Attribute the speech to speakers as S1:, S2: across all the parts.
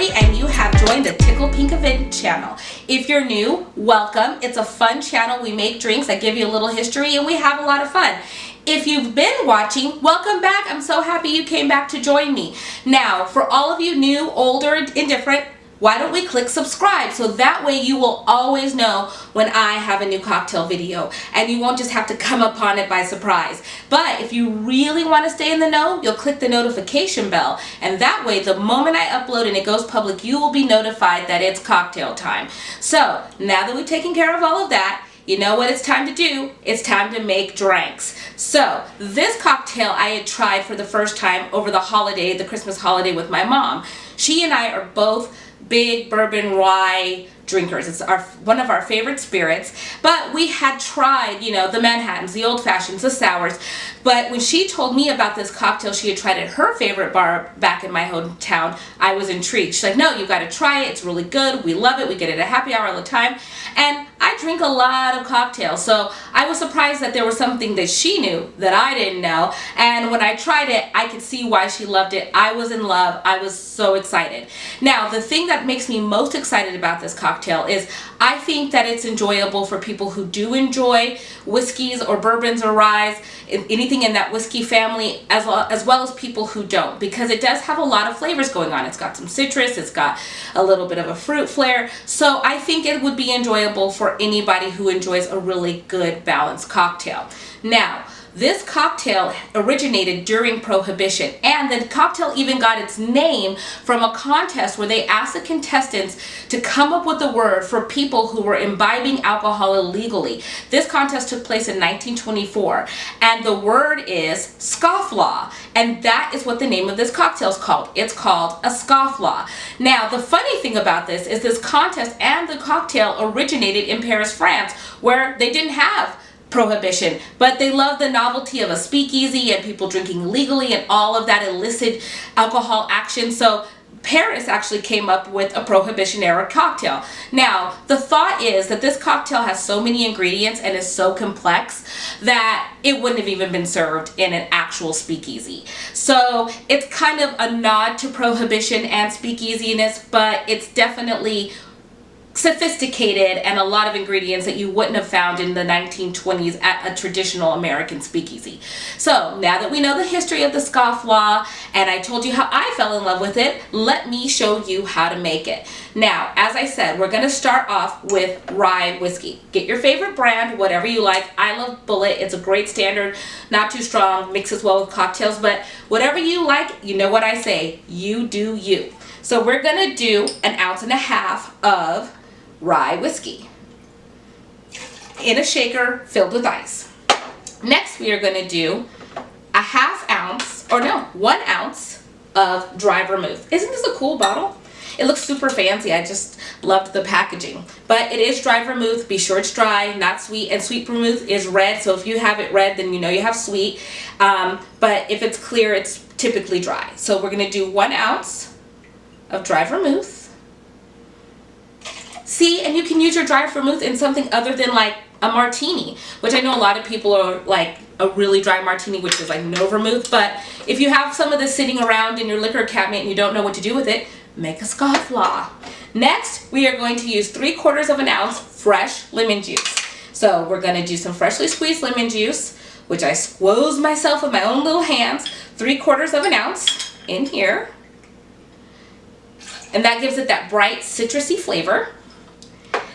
S1: Shirley and you have joined the Tickle Pink Event channel. If you're new, welcome. It's a fun channel. We make drinks, I give you a little history, and we have a lot of fun. If you've been watching, welcome back. I'm so happy you came back to join me. Now, for all of you new, older, indifferent, why don't we click subscribe so that way you will always know when I have a new cocktail video and you won't just have to come upon it by surprise. But if you really want to stay in the know, you'll click the notification bell, and that way the moment I upload and it goes public, you will be notified that it's cocktail time. So now that we've taken care of all of that, you know what it's time to do? It's time to make drinks. So this cocktail I had tried for the first time over the holiday, the Christmas holiday with my mom. She and I are both big bourbon rye drinkers. It's one of our favorite spirits, but we had tried, you know, the Manhattans, the old fashions, the sours. But when she told me about this cocktail she had tried at her favorite bar back in my hometown, I was intrigued. She's like, no, you got to try it. It's really good. We love it. We get it at happy hour all the time. And I drink a lot of cocktails, so I was surprised that there was something that she knew that I didn't know. And when I tried it, I could see why she loved it. I was in love. I was so excited. Now, the thing that makes me most excited about this cocktail is I think that it's enjoyable for people who do enjoy whiskeys or bourbons or ryes, anything in that whiskey family, as well as people who don't, because it does have a lot of flavors going on. It's got some citrus, it's got a little bit of a fruit flair, so I think it would be enjoyable for anybody who enjoys a really good balanced cocktail. Now, this cocktail originated during Prohibition, and the cocktail even got its name from a contest where they asked the contestants to come up with a word for people who were imbibing alcohol illegally. This contest took place in 1924, and the word is Scofflaw, and that is what the name of this cocktail is called. It's called a Scofflaw. Now, the funny thing about this is this contest and the cocktail originated in Paris, France, where they didn't have Prohibition, but they love the novelty of a speakeasy and people drinking legally and all of that illicit alcohol action. So Paris actually came up with a Prohibition era cocktail. Now, the thought is that this cocktail has so many ingredients and is so complex that it wouldn't have even been served in an actual speakeasy. So it's kind of a nod to Prohibition and speakeasiness, but it's definitely sophisticated and a lot of ingredients that you wouldn't have found in the 1920s at a traditional American speakeasy. So now that we know the history of the Scofflaw and I told you how I fell in love with it, let me show you how to make it. Now, as I said, we're going to start off with Rye Whiskey. Get your favorite brand, whatever you like. I love Bullet. It's a great standard, not too strong, mixes well with cocktails, but whatever you like, you know what I say, you do you. So we're going to do 1.5 ounces of Rye Whiskey in a shaker filled with ice. Next, we are going to do 1 ounce of Dry Vermouth. Isn't this a cool bottle? It looks super fancy. I just loved the packaging. But it is Dry Vermouth. Be sure it's dry, not sweet. And sweet vermouth is red, so if you have it red, then you know you have sweet. But if it's clear, it's typically dry. So we're going to do 1 ounce of Dry Vermouth. See, and you can use your dry vermouth in something other than like a martini, which I know a lot of people are like a really dry martini, which is like no vermouth. But if you have some of this sitting around in your liquor cabinet and you don't know what to do with it, make a Scofflaw. Next, we are going to use 3/4 ounce fresh lemon juice. So we're going to do some freshly squeezed lemon juice, which I squoze myself with my own little hands, 3/4 ounce in here. And that gives it that bright citrusy flavor.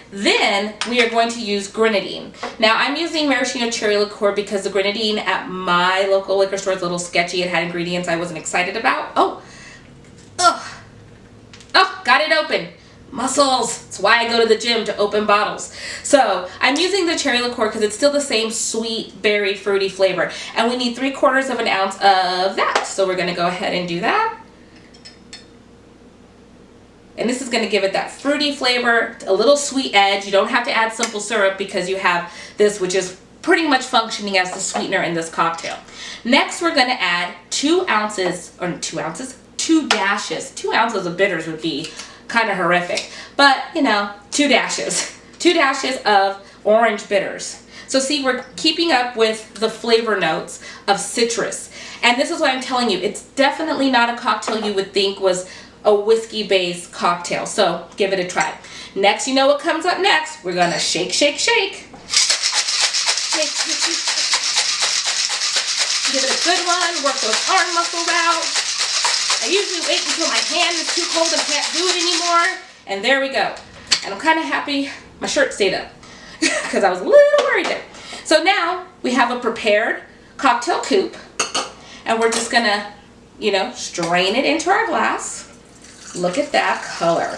S1: Then we are going to use grenadine. Now I'm using maraschino cherry liqueur because the grenadine at my local liquor store is a little sketchy. It had ingredients I wasn't excited about. Oh, got it open. Muscles. That's why I go to the gym, to open bottles. So I'm using the cherry liqueur because it's still the same sweet, berry, fruity flavor. And we need 3/4 ounce of that. So we're going to go ahead and do that. And this is going to give it that fruity flavor, a little sweet edge. You don't have to add simple syrup because you have this, which is pretty much functioning as the sweetener in this cocktail. Next, we're going to add 2 dashes. 2 ounces of bitters would be kind of horrific. But, you know, 2 dashes. 2 dashes of orange bitters. So see, we're keeping up with the flavor notes of citrus. And this is what I'm telling you. It's definitely not a cocktail you would think was a whiskey-based cocktail. So give it a try. Next, you know what comes up next? We're gonna shake, shake, shake. Shake, shake, shake. Give it a good one. Work those arm muscles out. I usually wait until my hand is too cold and can't do it anymore. And there we go. And I'm kind of happy my shirt stayed up because I was a little worried there. So now we have a prepared cocktail coupe, and we're just gonna, you know, strain it into our glass. Look at that color.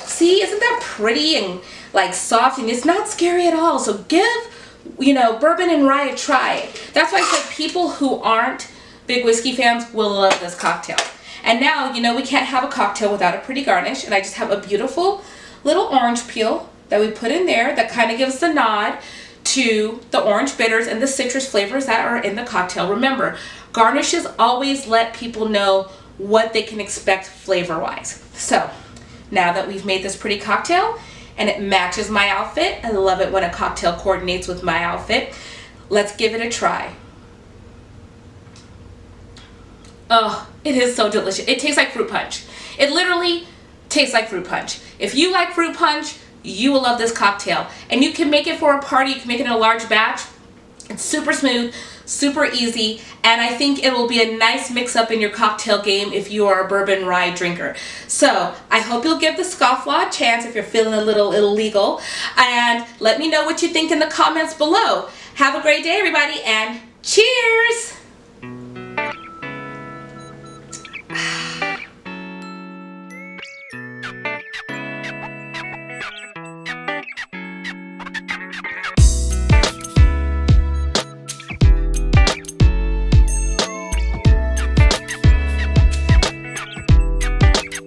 S1: See, isn't that pretty and like soft, and it's not scary at all. So give, you know, bourbon and rye a try. That's why I said people who aren't big whiskey fans will love this cocktail. And now, you know, we can't have a cocktail without a pretty garnish, and I just have a beautiful little orange peel that we put in there that kind of gives the nod to the orange bitters and the citrus flavors that are in the cocktail. Remember, garnishes always let people know what they can expect flavor-wise. So, now that we've made this pretty cocktail and it matches my outfit, I love it when a cocktail coordinates with my outfit. Let's give it a try. Oh, it is so delicious. It tastes like fruit punch. It literally tastes like fruit punch. If you like fruit punch, you will love this cocktail. And you can make it for a party. You can make it in a large batch. It's super smooth, super easy, and I think it will be a nice mix-up in your cocktail game if you are a bourbon rye drinker. So I hope you'll give the Scofflaw a chance if you're feeling a little illegal, and let me know what you think in the comments below. Have a great day, everybody, and cheers!